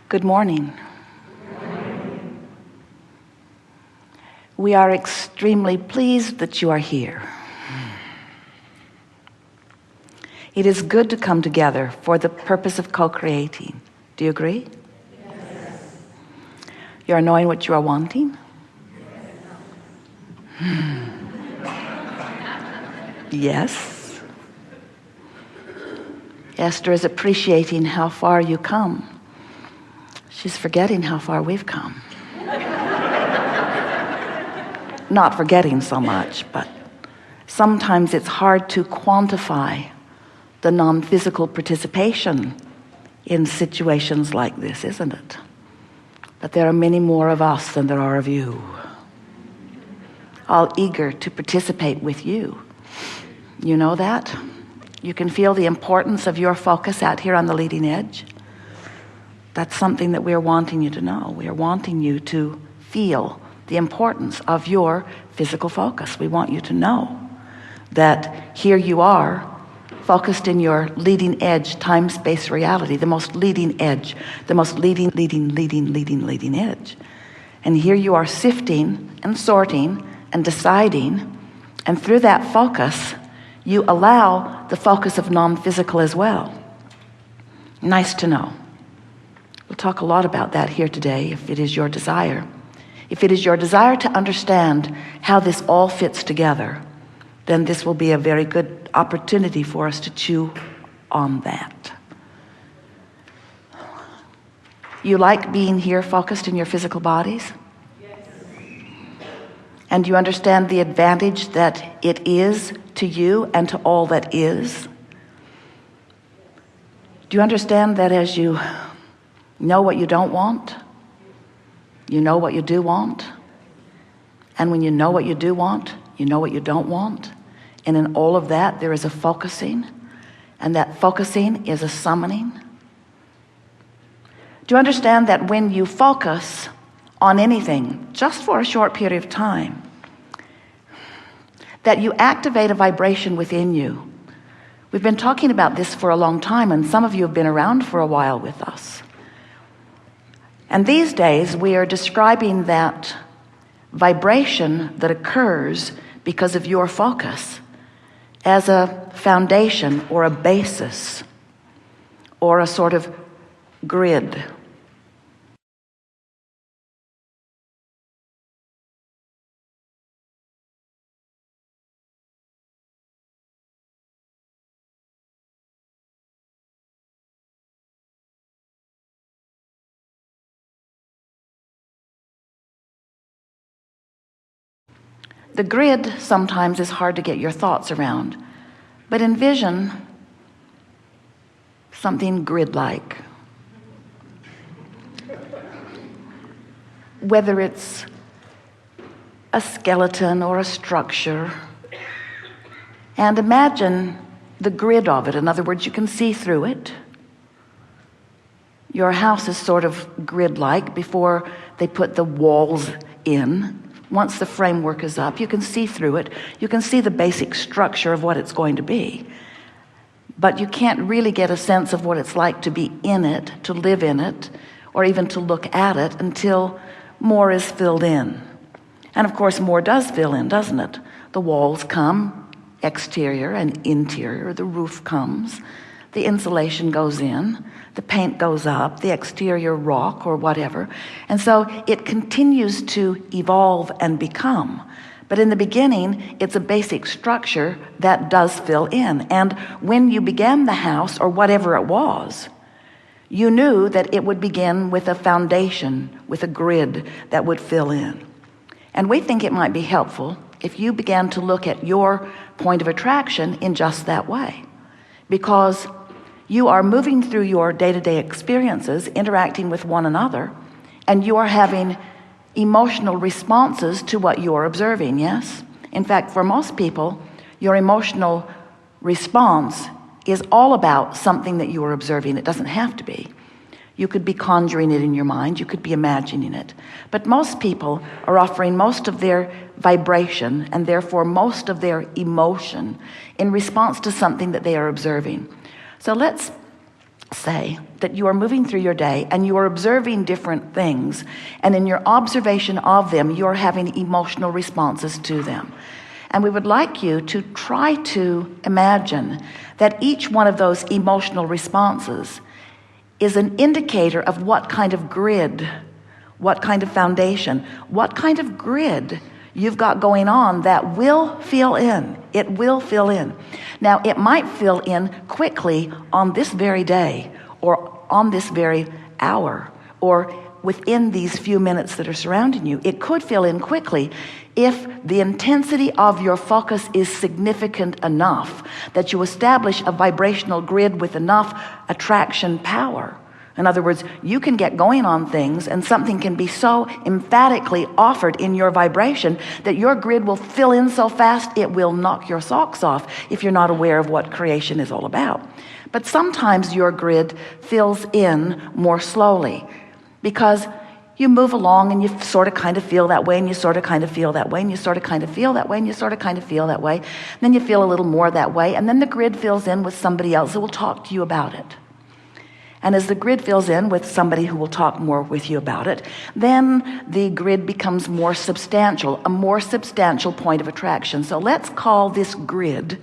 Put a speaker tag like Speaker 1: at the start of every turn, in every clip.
Speaker 1: Good morning. We are extremely pleased that you are here. It is good to come together for the purpose of co-creating. Do you agree?
Speaker 2: Yes.
Speaker 1: You are knowing what you are wanting? Yes. Esther is appreciating how far you come. She's forgetting how far we've come. Not forgetting so much, but sometimes it's hard to quantify the non-physical participation in situations like this, isn't it? But there are many more of us than there are of you, all eager to participate with you. You know that? You can feel the importance of your focus out here on the leading edge. That's something that we're wanting you to know. We are wanting you to feel the importance of your physical focus. We want you to know that here you are, focused in your leading edge time-space reality, the most leading edge, the most leading edge. And here you are sifting and sorting and deciding, and through that focus, you allow the focus of non-physical as well. Nice to know. We'll talk a lot about that here today, if it is your desire. If it is your desire to understand how this all fits together, then this will be a very good opportunity for us to chew on that. You like being here focused in your physical bodies?
Speaker 2: Yes.
Speaker 1: And you understand the advantage that it is to you and to all that is? Do you understand that as you know what you don't want, you know what you do want? And when you know what you do want, you know what you don't want. And in all of that, there is a focusing. And that focusing is a summoning. Do you understand that when you focus on anything, just for a short period of time, that you activate a vibration within you? We've been talking about this for a long time, and some of you have been around for a while with us. And these days, we are describing that vibration that occurs because of your focus as a foundation or a basis or a sort of grid. The grid sometimes is hard to get your thoughts around, but envision something grid-like. Whether it's a skeleton or a structure, and imagine the grid of it. In other words, you can see through it. Your house is sort of grid-like before they put the walls in. Once the framework is up, you can see through it. You can see the basic structure of what it's going to be. But you can't really get a sense of what it's like to be in it, to live in it, or even to look at it until more is filled in. And of course, more does fill in, doesn't it? The walls come, exterior and interior. The roof comes. The insulation goes in, the paint goes up, the exterior rock or whatever. And so it continues to evolve and become. But in the beginning, it's a basic structure that does fill in. And when you began the house or whatever it was, you knew that it would begin with a foundation, with a grid that would fill in. And we think it might be helpful if you began to look at your point of attraction in just that way. Because you are moving through your day-to-day experiences, interacting with one another, and you are having emotional responses to what you are observing, yes? In fact, for most people, your emotional response is all about something that you are observing. It doesn't have to be. You could be conjuring it in your mind. You could be imagining it. But most people are offering most of their vibration and therefore most of their emotion in response to something that they are observing. So let's say that you are moving through your day and you are observing different things, and in your observation of them you are having emotional responses to them. And we would like you to try to imagine that each one of those emotional responses is an indicator of what kind of grid, what kind of foundation, what kind of grid you've got going on that will fill in. It will fill in. Now, it might fill in quickly on this very day, or on this very hour, or within these few minutes that are surrounding you. It could fill in quickly if the intensity of your focus is significant enough that you establish a vibrational grid with enough attraction power. In other words, you can get going on things and something can be so emphatically offered in your vibration that your grid will fill in so fast it will knock your socks off if you're not aware of what creation is all about. But sometimes your grid fills in more slowly because you move along and you sort of kind of feel that way, and you sort of kind of feel that way, and you sort of kind of feel that way, and you sort of kind of feel that way. And then you feel a little more that way, and then the grid fills in with somebody else who will talk to you about it. And as the grid fills in with somebody who will talk more with you about it, then the grid becomes more substantial, a more substantial point of attraction. So let's call this grid,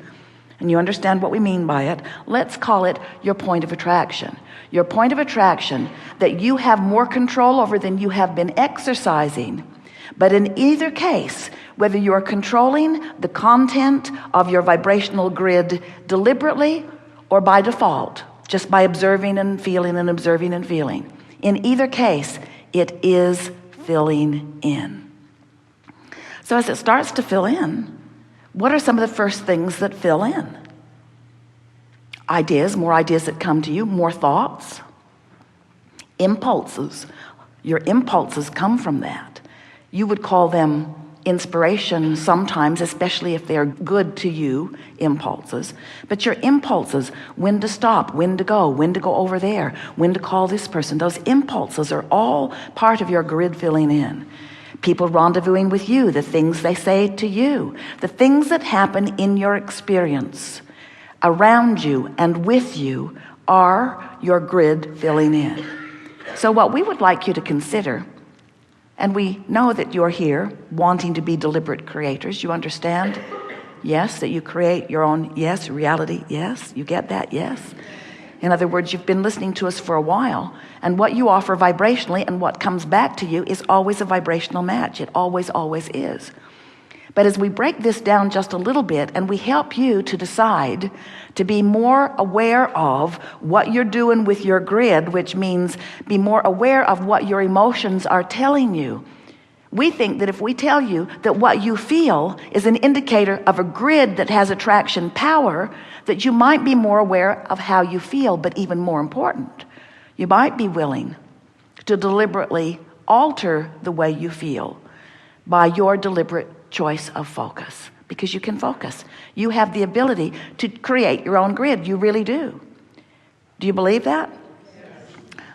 Speaker 1: and you understand what we mean by it, let's call it your point of attraction. Your point of attraction that you have more control over than you have been exercising. But in either case, whether you are controlling the content of your vibrational grid deliberately or by default, just by observing and feeling and observing and feeling, in either case, it is filling in. So as it starts to fill in, what are some of the first things that fill in? Ideas, more ideas that come to you, more thoughts, impulses. Your impulses come from that. You would call them inspiration sometimes, especially if they're good to you, impulses. But your impulses, when to stop, when to go over there, when to call this person, those impulses are all part of your grid filling in. People rendezvousing with you, the things they say to you, the things that happen in your experience around you and with you are your grid filling in. So what we would like you to consider, and we know that you're here wanting to be deliberate creators, you understand? Yes, that you create your own, yes, reality, yes, you get that, yes. In other words, you've been listening to us for a while, and what you offer vibrationally and what comes back to you is always a vibrational match. It always, always is. But as we break this down just a little bit and we help you to decide to be more aware of what you're doing with your grid, which means be more aware of what your emotions are telling you. We think that if we tell you that what you feel is an indicator of a grid that has attraction power, that you might be more aware of how you feel, but even more important, you might be willing to deliberately alter the way you feel by your deliberate choice of focus, because you can focus. You have the ability to create your own grid. You really do. Do you believe that? Yes.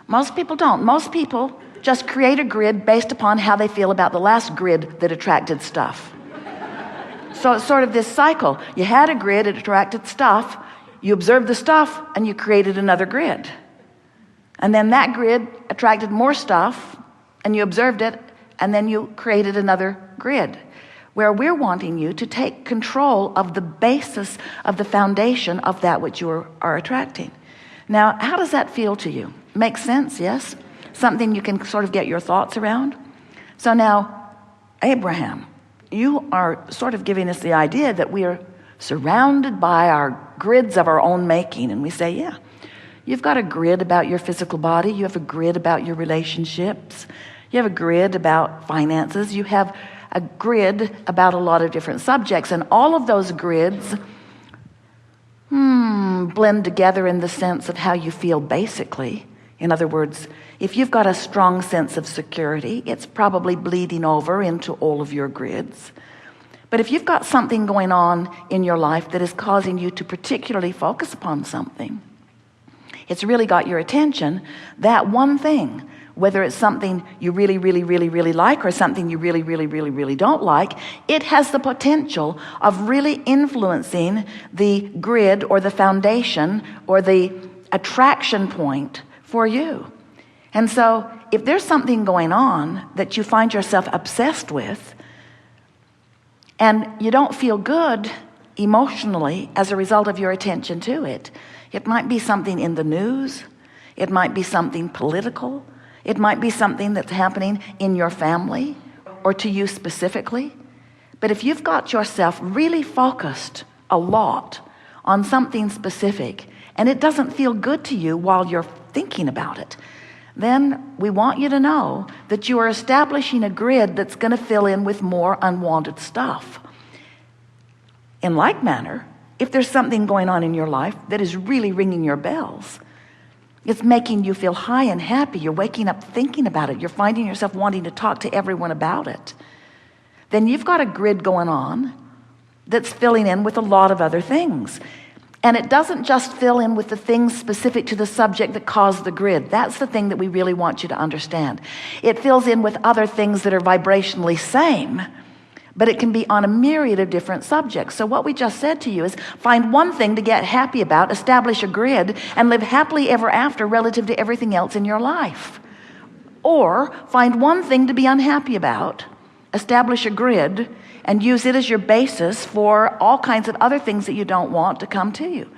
Speaker 1: Most people don't. Most people just create a grid based upon how they feel about the last grid that attracted stuff. So it's sort of this cycle. You had a grid, it attracted stuff, you observed the stuff, and you created another grid. And then that grid attracted more stuff, and you observed it, and then you created another grid. Where we're wanting you to take control of the basis of the foundation of that which you are attracting. Now, how does that feel to you? Makes sense, yes? Something you can sort of get your thoughts around? So now, Abraham, you are sort of giving us the idea that we are surrounded by our grids of our own making. And we say, yeah, you've got a grid about your physical body. You have a grid about your relationships. You have a grid about finances. You have a grid about a lot of different subjects, and all of those grids blend together in the sense of how you feel basically. In other words, if you've got a strong sense of security, it's probably bleeding over into all of your grids. But if you've got something going on in your life that is causing you to particularly focus upon something, it's really got your attention, that one thing, whether it's something you really, really, really, really like or something you really, really, really, really don't like, it has the potential of really influencing the grid or the foundation or the attraction point for you. And so if there's something going on that you find yourself obsessed with and you don't feel good emotionally as a result of your attention to it, it might be something in the news, it might be something political, it might be something that's happening in your family or to you specifically. But if you've got yourself really focused a lot on something specific and it doesn't feel good to you while you're thinking about it, then we want you to know that you are establishing a grid that's going to fill in with more unwanted stuff. In like manner, if there's something going on in your life that is really ringing your bells, it's making you feel high and happy, you're waking up thinking about it, you're finding yourself wanting to talk to everyone about it, then you've got a grid going on that's filling in with a lot of other things. And it doesn't just fill in with the things specific to the subject that cause the grid. That's the thing that we really want you to understand. It fills in with other things that are vibrationally same, but it can be on a myriad of different subjects. So what we just said to you is find one thing to get happy about, establish a grid, and live happily ever after relative to everything else in your life. Or find one thing to be unhappy about, establish a grid, and use it as your basis for all kinds of other things that you don't want to come to you.